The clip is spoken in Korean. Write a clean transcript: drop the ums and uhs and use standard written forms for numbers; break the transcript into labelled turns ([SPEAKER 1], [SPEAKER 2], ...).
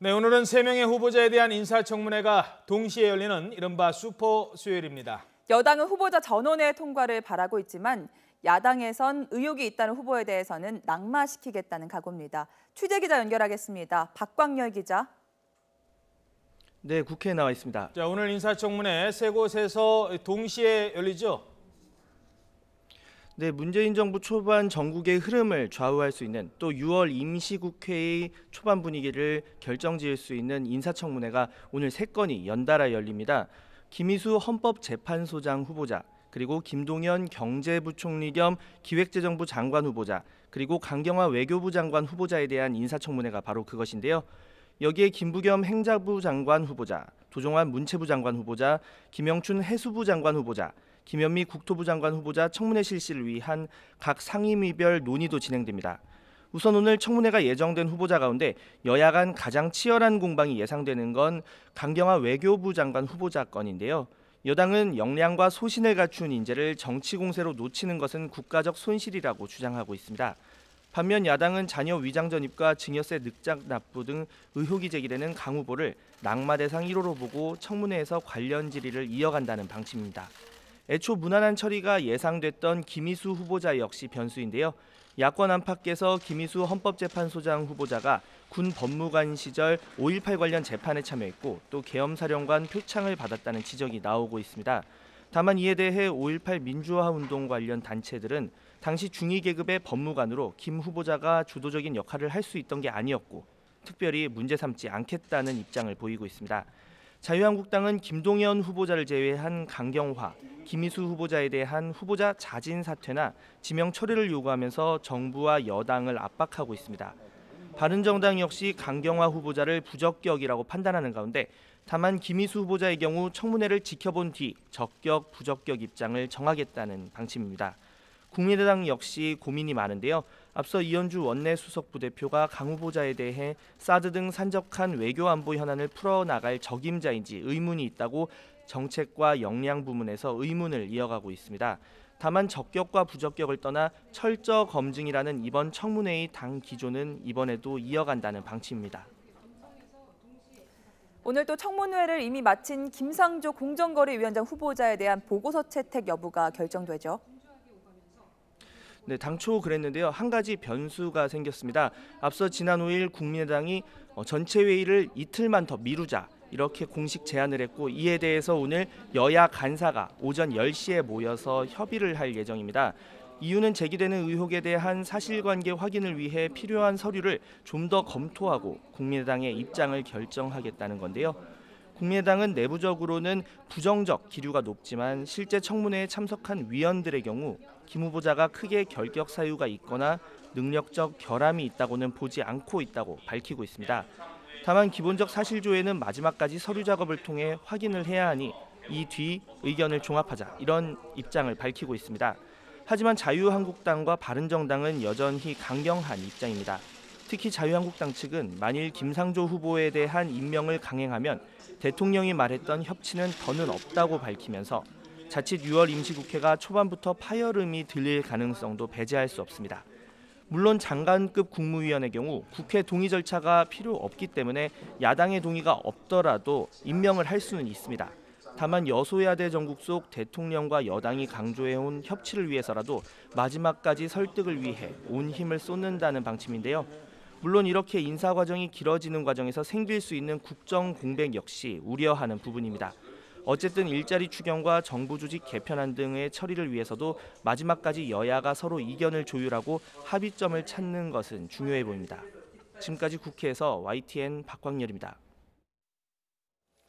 [SPEAKER 1] 네, 오늘은 3명의 후보자에 대한 인사청문회가 동시에 열리는 이른바 슈퍼 수요일입니다.
[SPEAKER 2] 여당은 후보자 전원의 통과를 바라고 있지만 야당에선 의혹이 있다는 후보에 대해서는 낙마시키겠다는 각오입니다. 취재기자 연결하겠습니다. 박광열 기자.
[SPEAKER 3] 네, 국회에 나와 있습니다.
[SPEAKER 1] 자, 오늘 인사청문회 3곳에서 동시에 열리죠?
[SPEAKER 3] 네, 문재인 정부 초반 전국의 흐름을 좌우할 수 있는 또 6월 임시국회의 초반 분위기를 결정지을 수 있는 인사청문회가 오늘 3건이 연달아 열립니다. 김희수 헌법재판소장 후보자, 그리고 김동연 경제부총리 겸 기획재정부 장관 후보자, 그리고 강경화 외교부 장관 후보자에 대한 인사청문회가 바로 그것인데요. 여기에 김부겸 행자부 장관 후보자, 조정환 문체부 장관 후보자, 김영춘 해수부 장관 후보자, 김현미 국토부 장관 후보자 청문회 실시를 위한 각 상임위별 논의도 진행됩니다. 우선 오늘 청문회가 예정된 후보자 가운데 여야 간 가장 치열한 공방이 예상되는 건 강경화 외교부 장관 후보자 건인데요. 여당은 역량과 소신을 갖춘 인재를 정치 공세로 놓치는 것은 국가적 손실이라고 주장하고 있습니다. 반면 야당은 자녀 위장 전입과 증여세 늑장 납부 등 의혹이 제기되는 강 후보를 낙마 대상 1호로 보고 청문회에서 관련 질의를 이어간다는 방침입니다. 애초 무난한 처리가 예상됐던 김희수 후보자 역시 변수인데요. 야권 안팎에서 김희수 헌법재판소장 후보자가 군 법무관 시절 5.18 관련 재판에 참여했고 또 계엄사령관 표창을 받았다는 지적이 나오고 있습니다. 다만 이에 대해 5.18 민주화 운동 관련 단체들은 당시 중위 계급의 법무관으로 김 후보자가 주도적인 역할을 할 수 있던 게 아니었고 특별히 문제 삼지 않겠다는 입장을 보이고 있습니다. 자유한국당은 김동연 후보자를 제외한 강경화, 김희수 후보자에 대한 후보자 자진 사퇴나 지명 처리를 요구하면서 정부와 여당을 압박하고 있습니다. 바른정당 역시 강경화 후보자를 부적격이라고 판단하는 가운데 다만 김희수 후보자의 경우 청문회를 지켜본 뒤 적격, 부적격 입장을 정하겠다는 방침입니다. 국민의당 역시 고민이 많은데요. 앞서 이현주 원내수석 부대표가 강 후보자에 대해 사드 등 산적한 외교안보 현안을 풀어나갈 적임자인지 의문이 있다고 정책과 역량 부문에서 의문을 이어가고 있습니다. 다만 적격과 부적격을 떠나 철저 검증이라는 이번 청문회의 당 기조는 이번에도 이어간다는 방침입니다.
[SPEAKER 2] 오늘 또 청문회를 이미 마친 김상조 공정거래위원장 후보자에 대한 보고서 채택 여부가 결정되죠.
[SPEAKER 3] 네, 당초 그랬는데요. 한 가지 변수가 생겼습니다. 앞서 지난 5일 국민의당이 전체 회의를 이틀만 더 미루자 이렇게 공식 제안을 했고 이에 대해서 오늘 여야 간사가 오전 10시에 모여서 협의를 할 예정입니다. 이유는 제기되는 의혹에 대한 사실관계 확인을 위해 필요한 서류를 좀 더 검토하고 국민의당의 입장을 결정하겠다는 건데요. 국민의당은 내부적으로는 부정적 기류가 높지만 실제 청문회에 참석한 위원들의 경우 김 후보자가 크게 결격 사유가 있거나 능력적 결함이 있다고는 보지 않고 있다고 밝히고 있습니다. 다만 기본적 사실조회는 마지막까지 서류 작업을 통해 확인을 해야 하니 이 뒤 의견을 종합하자 이런 입장을 밝히고 있습니다. 하지만 자유한국당과 바른정당은 여전히 강경한 입장입니다. 특히 자유한국당 측은 만일 김상조 후보에 대한 임명을 강행하면 대통령이 말했던 협치는 더는 없다고 밝히면서 자칫 6월 임시국회가 초반부터 파열음이 들릴 가능성도 배제할 수 없습니다. 물론 장관급 국무위원의 경우 국회 동의 절차가 필요 없기 때문에 야당의 동의가 없더라도 임명을 할 수는 있습니다. 다만 여소야대 정국 속 대통령과 여당이 강조해온 협치를 위해서라도 마지막까지 설득을 위해 온 힘을 쏟는다는 방침인데요. 물론 이렇게 인사 과정이 길어지는 과정에서 생길 수 있는 국정 공백 역시 우려하는 부분입니다. 어쨌든 일자리 추경과 정부 조직 개편안 등의 처리를 위해서도 마지막까지 여야가 서로 이견을 조율하고 합의점을 찾는 것은 중요해 보입니다. 지금까지 국회에서 YTN 박광열입니다.